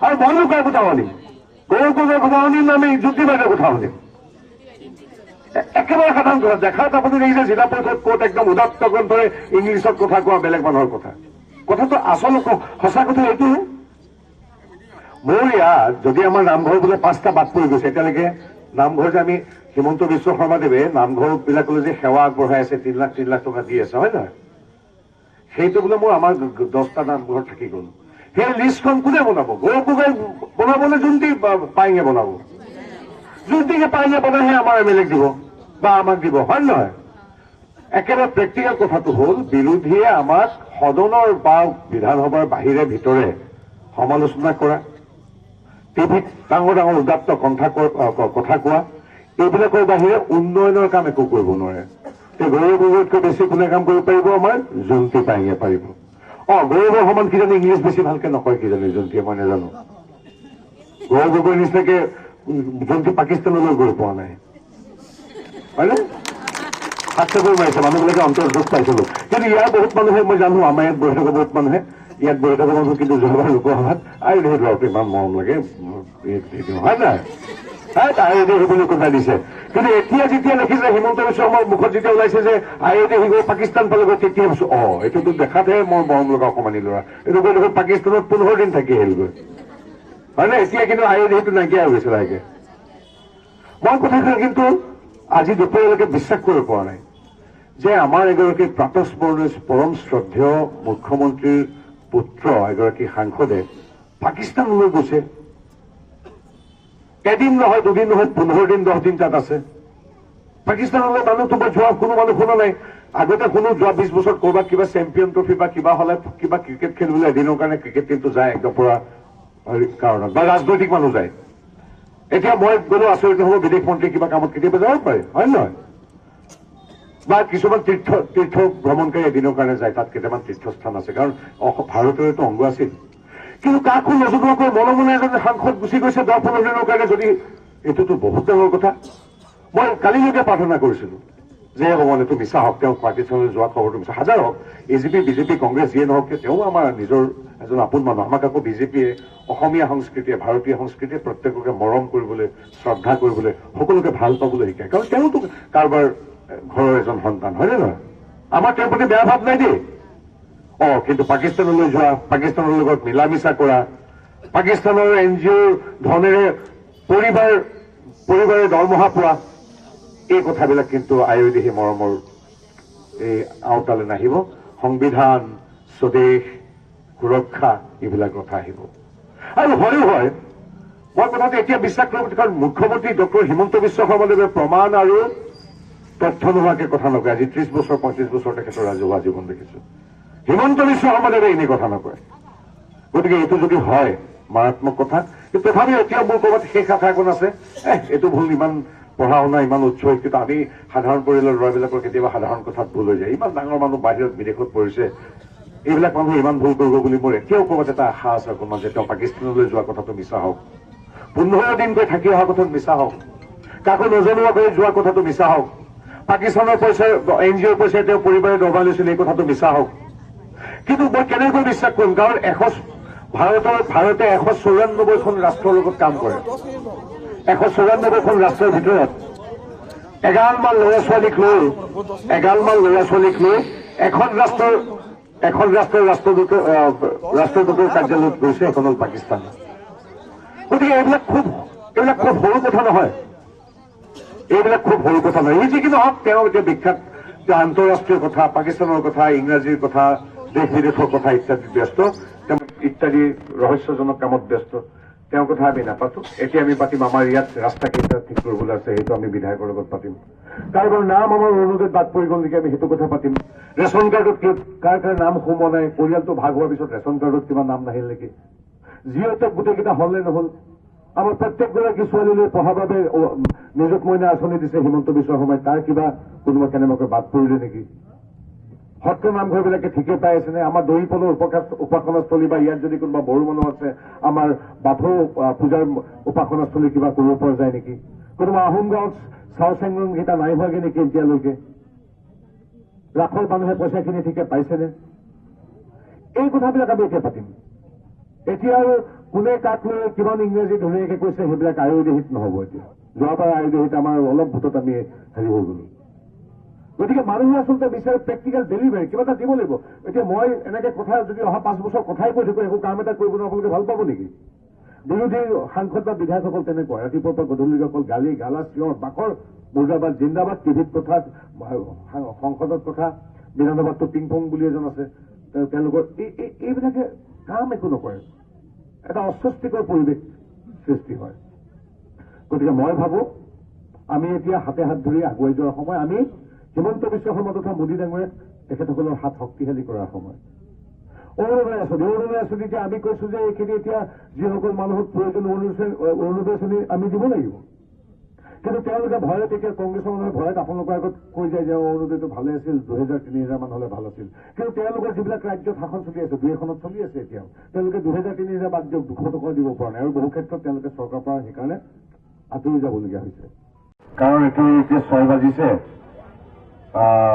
R মনুকাৰ কোথাও নেই, গৌৰবেৰ কোথাও নেই, আমি জ্যোতিবাইয়েৰ কোথাও নেই। একেবাৰে সাধাৰণ কথা দেখাত আপুনি দেখিছে জিলা পৰিষদ ক'ত একদম উদাত্ত গ্ৰন্থৰে ইংলিছত কথা কোৱা বেলেগ মানুহৰ কথা। কথাটো আচল সঁচা কথা এইটো, মোৰ ইয়াত যদি আমাৰ নামঘৰ বোলে 5টা বাদ পৰি গৈছে এতিয়ালৈকে, নামঘৰ যে আমি হিমন্ত বিশ্ব শৰ্মাদেৱে নামঘৰ বিলাকলৈ যে সেৱা আগবঢ়াই আছে 3 লাখ টকা দি আছে, হয় নহয়? সেইটো বোলে মোৰ আমাৰ 10টা নামঘৰ থাকি গ'ল। সেই লিষ্টখন কোনে বনাব? গৌৰৱ গগৈ বনাবনে জোনটি পাইঙে বনাব? জোনটিকে পাইঙে বনাইহে আমাৰ এম এল এক দিব বা আমাক দিব, হয় নহয়? একেবাৰে প্ৰেক্টিকেল কথাটো হ'ল, বিৰোধীয়ে আমাক সদনৰ বা বিধানসভাৰ বাহিৰে ভিতৰে সমালোচনা কৰা, টিভিত ডাঙৰ ডাঙৰ উদাত্ত কথা কোৱা, এইবিলাকৰ বাহিৰে উন্নয়নৰ কাম একো কৰিব নোৱাৰে। গৌৰৱ গগৈতকৈ বেছি কোনে কাম কৰিব পাৰিব? আমাৰ জোনটি পাইঙে পাৰিব। গৌৰৱৰ সমান কিজানি ইংলিছ বেছি ভালকে নকয় কিজানি জোনটিয়ে, মই নাজানো। গৌৰৱ গগৈৰ নিচিনাকে জোনটি পাকিস্তানলৈ গৈ পোৱা নাই, হয়নে? হাতচাপৰি মাৰিছে মানুহবিলাকে, অন্তৰ দুখ পাইছিলো। কিন্তু ইয়াৰ বহুত মানুহে, মই জানো আমাৰ ইয়াত বহি থকা বহুত মানুহে, ইয়াত বহি থকা মানুহ কিন্তু যোৱাবাৰ লোকসভাত আই দেহি ল'ৰাটো ইমান মৰম লাগে, হয় নাই? আই দেহি বুলি কথা দিছে। কিন্তু এতিয়া যেতিয়া দেখিছে হিমন্ত বিশ্ব শৰ্মাৰ মুখত যেতিয়া ওলাইছে যে আই দেহি গৈ পাকিস্তান পালে গৈ, তেতিয়া ভাবিছো এইটোতো দেখাতহে মই মৰম লগা অকমানি ল'ৰা, এইটো গৈ দেখোন পাকিস্তানত 15 দিন থাকি আহিলগৈ, হয় নে? এতিয়া কিন্তু আই দেহিটো নাইকিয়া হৈ গৈছে লাহেকে। মই কথাষাৰ কিন্তু আজি দুপৰীয়ালৈকে বিশ্বাস কৰিব পৰা নাই যে আমাৰ এগৰাকী প্ৰাতঃস্মৰণীয় পৰম শ্ৰদ্ধেয় মুখ্যমন্ত্ৰীৰ পুত্ৰ এগৰাকী সাংসদে পাকিস্তানলৈ গৈছে। এদিন নহয়, দুদিন নহয়, 15 দিন 10 দিন তাত আছে। পাকিস্তানলৈ মানুহটো মই যোৱা কোনো মানুহ শুনা নাই। আগতে কোনো যোৱা 20 বছৰত কৰবাত কিবা চেম্পিয়ন ট্ৰফি বা কিবা হলে কিবা ক্ৰিকেট খেলিবলৈ এদিনৰ কাৰণে ক্ৰিকেট টিমটো যায় একদম পুৰা কাৰণত, বা ৰাজনৈতিক মানুহ যায়। এতিয়া মই গ'লো আচৰিত হ'ব, বিদেশ মন্ত্ৰী কিবা কামত কেতিয়াবা যাব পাৰে, হয় নহয়? বা কিছুমান তীৰ্থ ভ্ৰমণকাৰী এদিনৰ কাৰণে যায়, তাত কেইটামান তীৰ্থস্থান আছে, কাৰণ ভাৰতৰ এইটো অংগ আছিল। কিন্তু কাকো নজনোৱাকৈ মনে মনে এজন সাংসদ গুচি গৈছে 10-15 দিনৰ কাৰণে, যদি এইটোতো বহুত ডাঙৰ কথা। মই কালিলৈকে প্ৰাৰ্থনা কৰিছিলো যে ভগৱান এইটো মিছা হওক, তেওঁ পাকিস্তানলৈ যোৱা খবৰটো মিছা। হাজাৰ হওক, এজিপি বিজেপি কংগ্ৰেছ যিয়ে নহওক, তেওঁ আমাৰ নিজৰ এজন আপোন মানুহ। আমাক আকৌ বিজেপিয়ে অসমীয়া সংস্কৃতিয়ে, ভাৰতীয় সংস্কৃতিয়ে প্ৰত্যেককে মৰম কৰিবলৈ, শ্ৰদ্ধা কৰিবলৈ, সকলোকে ভাল পাবলৈ শিকায়, কাৰণ তেওঁতো কাৰোবাৰ ঘৰৰ এজন সন্তান, হয় নে নহয়? আমাৰ তেওঁৰ প্ৰতি বেয়া ভাৱ নাই দেই। কিন্তু পাকিস্তানলৈ যোৱা, পাকিস্তানৰ লগত মিলা মিছা কৰা, পাকিস্তানৰ NGOৰ ধনেৰে পৰিবাৰে দৰমহা পোৱা, এই কথাবিলাক কিন্তু আয়ুদেহী মৰমৰ এই আওতালৈ নাহিব। সংবিধান, স্বদেশ, সুৰক্ষা, এইবিলাক কথা আহিব। আৰু হয়ো হয়, মই কথাটো এতিয়া বিশ্বাস কৰিব, কাৰণ মুখ্যমন্ত্ৰী ডক্টৰ হিমন্ত বিশ্ব শৰ্মাদেৱে প্ৰমাণ আৰু তথ্য নোহোৱাকে কথা নকয়। আজি 30 বছৰ 35 বছৰ তেখেতৰ ৰাজহুৱা জীৱন দেখিছো, হিমন্ত বিশ্ব শৰ্মাদেৱে এনেই কথা নকয়। গতিকে এইটো যদি হয় মাৰাত্মক কথা। কিন্তু তথাপিও এতিয়া মোৰ ক'ৰবাত শেষ আশা এখন আছে, এইটো ভুল, ইমান পঢ়া শুনা, ইমান উচ্চ শিক্ষিত, আমি সাধাৰণ পৰিয়ালৰ ল'ৰাবিলাকৰ কেতিয়াবা সাধাৰণ কথাত ভুল হৈ যায়। ইমান ডাঙৰ মানুহ বাহিৰত বিদেশত পঢ়িছে, এইবিলাক মানুহ ইমান ভুল কৰিব বুলি মোৰ এতিয়াও ক'ৰবাত এটা আশা আছে অকণমান, যে তেওঁ পাকিস্তানলৈ যোৱা কথাটো মিছা হওক, 15 দিন গৈ থাকি অহা কথাটো মিছা হওক, কাকো নজনোৱাকৈ যোৱা কথাটো মিছা হওক, পাকিস্তানৰ পইচাৰ NGOৰ পইচাৰে তেওঁ পৰিবাৰে দৰমহা লৈছিল, এই কথাটো মিছা হওক। কিন্তু মই কেনেকৈ বিশ্বাস কৰিম, কাৰণ ভাৰতে 194খন ৰাষ্ট্ৰৰ লগত কাম কৰে। 194খন ৰাষ্ট্ৰৰ ভিতৰত এগালমান ল'ৰা ছোৱালীক লৈ এখন ৰাষ্ট্ৰৰ ৰাষ্ট্ৰদূতৰ কাৰ্যালয়ত গৈছে, এখন হ'ল পাকিস্তান। গতিকে এইবিলাক খুব সৰু কথা নহয়, এইবিলাক খুব সৰু কথা নহয়। এই যি কি নহওক, তেওঁ এতিয়া বিখ্যাত, তেওঁ আন্তঃৰাষ্ট্ৰীয় কথা, পাকিস্তানৰ কথা, ইংৰাজীৰ কথা, দেশ বিদেশৰ কথা ইত্যাদিত ব্যস্ত, তেওঁ ইত্যাদি ৰহস্যজনক কামত ব্যস্ত। তেওঁৰ কথা আমি নাপাতো। এতিয়া আমি পাতিম আমাৰ ইয়াত ৰাস্তা কেইটা ঠিক কৰিবলৈ আছে, সেইটো আমি বিধায়কৰ লগত পাতিম। কাৰোবাৰ নাম আমাৰ অৰুণোদয়ত বাদ পৰি গ'ল নেকি, আমি সেইটো কথা পাতিম। ৰেচন কাৰ্ডত কাৰ নাম সোমোৱা নাই, পৰিয়ালটো ভাগ হোৱাৰ পিছত ৰেচন কাৰ্ডত কিবা নাম নাহিল নেকি, যিহেতু গোটেইকেইটা হ'ল নে নহ'ল। আমাৰ প্ৰত্যেকগৰাকী ছোৱালীলৈ পঢ়াৰ বাবে নিযুত মইনা আঁচনি দিছে হিমন্ত বিশ্ব শৰ্মাই, তাৰ কিবা কোনোবা কেনেবাকৈ বাদ পৰিলে নেকি। সত্ৰ নামঘৰবিলাকে ঠিকে পাই আছেনে? আমাৰ দহিপলৰ উপাসনাস্থলী বা ইয়াত যদি কোনোবা বড়ো মানুহ আছে, আমাৰ বাথৌ পূজাৰ উপাসনাস্থলী কিবা কৰিব পৰা যায় নেকি? কোনোবা আহোম গাঁৱত চাও চেংৰং কেইটা নাই হোৱাগে নেকি এতিয়ালৈকে? ৰাসৰ মানুহে পইচাখিনি ঠিকে পাইছেনে? এই কথাবিলাক আমি এতিয়া পাতিম। এতিয়া আৰু কোনে কাক লৈ কিমান ইংৰাজী ধুনীয়াকে কৈছে সেইবিলাক আয়ুৰ্বেদিক নহব এতিয়া যোৱাবাৰ আয়ুৰ্বেদিক আমাৰ অলপ ভোটত আমি হেৰি হৈ গলো গতিকে মানুহে আচলতে বিচাৰে প্ৰেক্টিকেল ডেলিভাৰী কিবা এটা দিব লাগিব এতিয়া মই এনেকে কথা যদি অহা 5 বছৰ কথাই কৈ থাকো একো কাম এটা কৰিব নোৱাৰো আপোনালোকে ভাল পাব নেকি বিৰোধী সাংসদ বা বিধায়কসকল তেনেকুৱা ৰাতিপুৱাৰ পৰা গধূলিলৈকে অকল গালি গালা চিঞৰ বাকৰ মুৰ্দাবাদ জিন্দাবাদ টিভিত কথা সংসদত কথা বিধানসভাতটো পিং পং বুলি এজন আছে তেওঁলোকৰ এইবিলাকে কাম একো নকৰে এটা অস্বস্তিকৰ পৰিৱেশ সৃষ্টি হয় গতিকে মই ভাবো আমি এতিয়া হাতে হাত ধৰি আগুৱাই যোৱাৰ সময় আমি হিমন্ত বিশ্ব শৰ্মা তথা মোদী ডাঙৰীয়াক তেখেতসকলৰ হাত শক্তিশালী কৰাৰ সময় অৰুণোদয় আঁচনি এতিয়া আমি কৈছো যে এইখিনি এতিয়া যিসকল মানুহক প্ৰয়োজন অৰুণোদয় আঁচনি আমি দিব লাগিব কিন্তু তেওঁলোকে ভয়ত এতিয়া কংগ্ৰেছৰ মানুহে ভয়ত আপোনালোকৰ আগত কৈ যায় যে অৰুণোদয়টো ভালে আছিল 2000-3000 মান হলে ভাল আছিল কিন্তু তেওঁলোকৰ যিবিলাক ৰাজ্যত শাসন চলি আছে 2 চলি আছে এতিয়াও তেওঁলোকে 2000-3000 বাদ দিয়ক 200 টকা দিব পৰা নাই আৰু বহু ক্ষেত্ৰত তেওঁলোকে চৰকাৰৰ পৰা সেইকাৰণে আঁতৰি যাবলগীয়া হৈছে কাৰণ এইটো এতিয়া 6 বাজিছে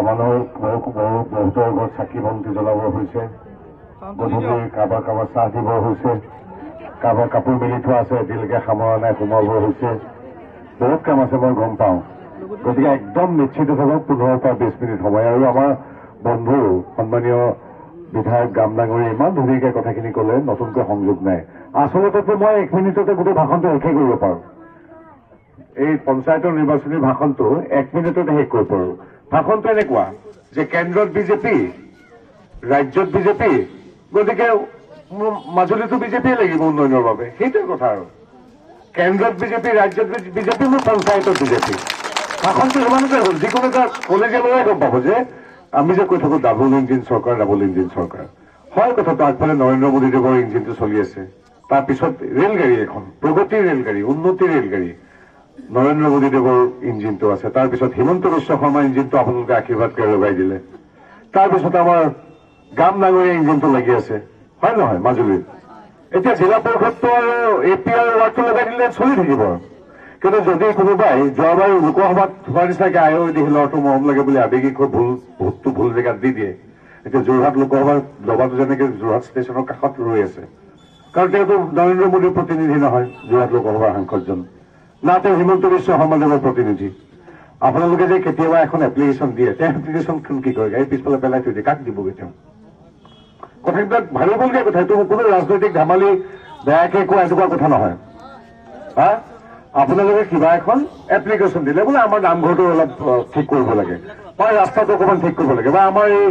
মানুহৰ বহুতৰ ঘৰত চাকি বন্তি জ্বলাব হৈছে গধূলি কাৰোবাৰ চাহ দিব হৈছে কাৰোবাৰ কাপোৰ মেলি থোৱা আছে এতিয়ালৈকে সামৰা নাই সোমাব হৈছে বহুত কাম আছে মই গম পাওঁ গতিকে একদম নিশ্চিত থাকক 15 পৰা 20 মিনিট সময় আৰু আমাৰ বন্ধু সন্মানীয় বিধায়ক গাম ডাঙৰীয়ে ইমান ধুনীয়াকৈ কথাখিনি ক'লে নতুনকৈ সংযোগ নাই আচলতে মই 1 মিনিটতে গোটেই ভাষণটো শেষে কৰিব পাৰোঁ এই পঞ্চায়তৰ নিৰ্বাচনী ভাষণটো 1 মিনিটতে শেষ কৰিব পাৰোঁ ভাষণটো এনেকুৱা যে কেন্দ্ৰত বিজেপি ৰাজ্যত বিজেপি গতিকে মাজুলীতো বিজেপিয়ে লাগিব উন্নয়নৰ বাবে সেইটোৱে কথা আৰু কেন্দ্ৰত বিজেপি ৰাজ্যত বিজেপি মোৰ পঞ্চায়তত বিজেপি ভাষণটো ইমানতে হ'ল যিকোনো এটা কলেজীয়া ল'ৰাই গম পাব যে আমি যে কৈ থাকো ডাবল ইঞ্জিন চৰকাৰ হয় কথাটো আগফালে নৰেন্দ্ৰ মোদীদেৱৰ ইঞ্জিনটো চলি আছে তাৰপিছত ৰেলগাড়ী এখন প্ৰগতিৰ ৰেলগাড়ী উন্নতিৰ ৰেলগাড়ী নৰেন্দ্ৰ মোদীদেৱৰ ইঞ্জিনটো আছে তাৰপিছত হিমন্ত বিশ্ব শৰ্মাৰ ইঞ্জিনটো আপোনালোকে আশীৰ্বাদ কৰি লগাই দিলে তাৰপিছত আমাৰ গাম ডাঙৰীয়া ইঞ্জিনটো লাগি আছে হয় নহয় মাজুলীত এতিয়া জিলা পৰিষদটো আৰু APR ৱাৰ্ডটো লগাই দিলে চলি থাকিব কিন্তু যদি কোনোবাই যোৱাবাৰ লোকসভাত হোৱাৰ নিচিনাকে আয়ুৰ্বেদিক ল'ৰাটো মৰম লাগে বুলি আৱেগিক ভোটটো ভুল জেগাত দি দিয়ে এতিয়া যোৰহাট লোকসভাৰ দবাটো যেনেকে যোৰহাট ষ্টেচনৰ কাষত ৰৈ আছে কাৰণ তেওঁতো নৰেন্দ্ৰ মোদীৰ প্ৰতিনিধি নহয় যোৰহাট লোকসভাৰ সাংসদজন না তেওঁ হিমন্ত বিশ্ব শৰ্মাদেৱৰ প্ৰতিনিধি আপোনালোকে যে কেতিয়াবা এখন এপ্লিকেশ্যন দিয়ে তেওঁ এপ্লিকেশ্যনখন কি কৰে গাড়ী পিছফালে পেলাই থৈ দিয়ে কাক দিবগৈ তেওঁ কথাবিলাক ভাবিবলগীয়া কথা এইটো কোনো ৰাজনৈতিক ধেমালি বেয়াকে কোৱা এনেকুৱা কথা নহয় হা আপোনালোকে কিবা এখন এপ্লিকেশ্যন দিলে বোলে আমাৰ নামঘৰটো অলপ ঠিক কৰিব লাগে বা ৰাস্তাটো অকণমান ঠিক কৰিব লাগে বা আমাৰ এই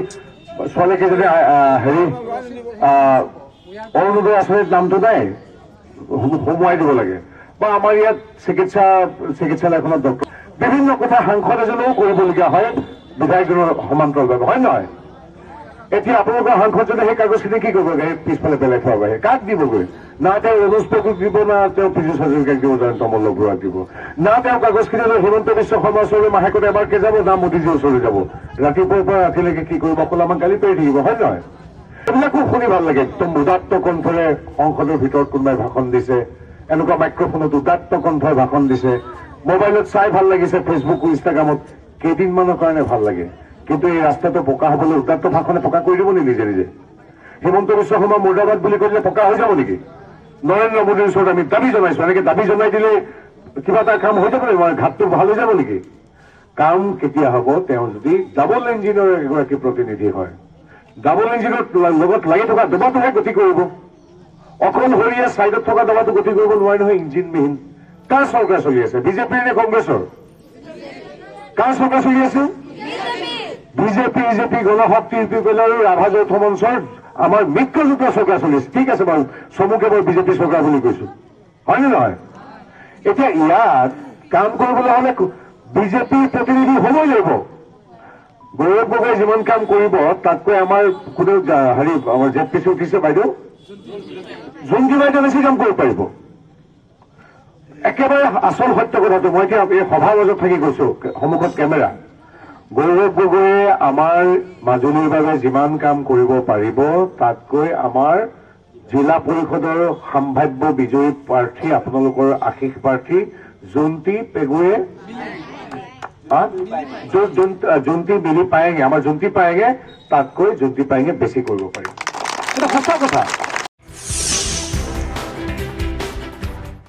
ছোৱালীকেইজনী হেৰি অৰুণোদয় আঁচনিত নামটো নাই সোমোৱাই দিব লাগে বা আমাৰ ইয়াত চিকিৎসালয়খনত ডক্টৰ বিভিন্ন কথা সাংসদ এজনেও কৰিবলগীয়া হয় বিধায়কজনৰ সমান্তৰালভাৱে হয় নহয় এতিয়া আপোনালোকৰ সাংসদজনে সেই কাগজখিনি কি কৰিব গাড়ী পিছফালে পেলাই থোৱা বাহিৰে কাক দিবগৈ না তেওঁ ৰমেশ পেগুক দিব না তেওঁ পীযুষ হাজৰিকাক দিব জয়ন্ত মল্ল বৰুৱাক দিব না তেওঁ কাগজখিনি লৈ হিমন্ত বিশ্ব শৰ্মাৰ ওচৰলৈ মাহেকত এবাৰকে যাব না মোদীজীৰ ওচৰলৈ যাব ৰাতিপুৱাৰ পৰা ৰাতিলৈকে কি কৰিব অকল আমাক গালি পাৰি থাকিব হয় নহয় এইবিলাকো শুনি ভাল লাগে একদম উদাত্ত কণ্ঠৰে সংসদৰ ভিতৰত কোনোবাই ভাষণ দিছে এনেকুৱা মাইক্ৰফোনত উদাত্ত কণ্ঠৰে ভাষণ দিছে মোবাইলত চাই ভাল লাগিছে ফেচবুক ইনষ্টাগ্ৰামত কেইদিনমানৰ কাৰণে ভাল লাগে কিন্তু এই ৰাস্তাটো পকা হবলৈ উদাত্ত ভাষণে পকা কৰি দিব নেকি নিজে নিজে হিমন্ত বিশ্ব শৰ্মা মুৰ্দাবাদ বুলি কৈলে পকা হৈ যাব নেকি নৰেন্দ্ৰ মোদীৰ ওচৰত আমি দাবী জনাইছো এনেকে দাবী জনাই দিলে কিবা এটা কাম হৈ যাব নেকি ঘাটটো ভাল হৈ যাব নেকি কাম কেতিয়া হ'ব তেওঁ যদি ডাবল ইঞ্জিনৰ এগৰাকী প্ৰতিনিধি হয় ডাবল ইঞ্জিনৰ লগত লাগি থকা দবাটোহে গতি কৰিব অকলশৰীয়া ছাইডত থকা দবাটো গতি কৰিব নোৱাৰে নহয় ইঞ্জিনবিহীন কাৰ চৰকাৰ চলি আছে বিজেপিৰ নে কংগ্ৰেছৰ কাৰ চৰকাৰ চলি আছে বিজেপি গণশক্তি ইউপিপিএল আৰু ৰাভা যৌথ মঞ্চৰ আমাৰ মিত্ৰজোঁটৰ চৰকাৰ চলি আছে ঠিক আছে বাৰু চমুকে মই বিজেপি চৰকাৰ বুলি কৈছো হয়নে নহয় এতিয়া ইয়াত কাম কৰিবলৈ হলে বিজেপিৰ প্ৰতিনিধি হ'বই লাগিব গৌৰৱ গগৈ যিমান কাম কৰিব তাতকৈ আমাৰ কোনো হেৰি আমাৰ JPC উঠিছে বাইদেউ জোনটি বাইদেউ বেছি কাম কৰিব পাৰিব একেবাৰে আচল সত্য কথাটো মই এতিয়া এই সভাৰ মাজত থাকি কৈছো সন্মুখত কেমেৰা গৌৰৱ গগৈয়ে আমাৰ মাজুলীৰ বাবে যিমান কাম কৰিব পাৰিব তাতকৈ আমাৰ জিলা পৰিষদৰ সম্ভাৱ্য বিজয়ী প্ৰাৰ্থী আপোনালোকৰ আশীষ প্ৰাৰ্থী জোন্টি পেগুৱে জোন্টি মিলি পায়েঙে আমাৰ জোন্টি পায়েঙে তাতকৈ জোন্টি পায়েঙে বেছি কৰিব পাৰিব এটা সঁচা কথা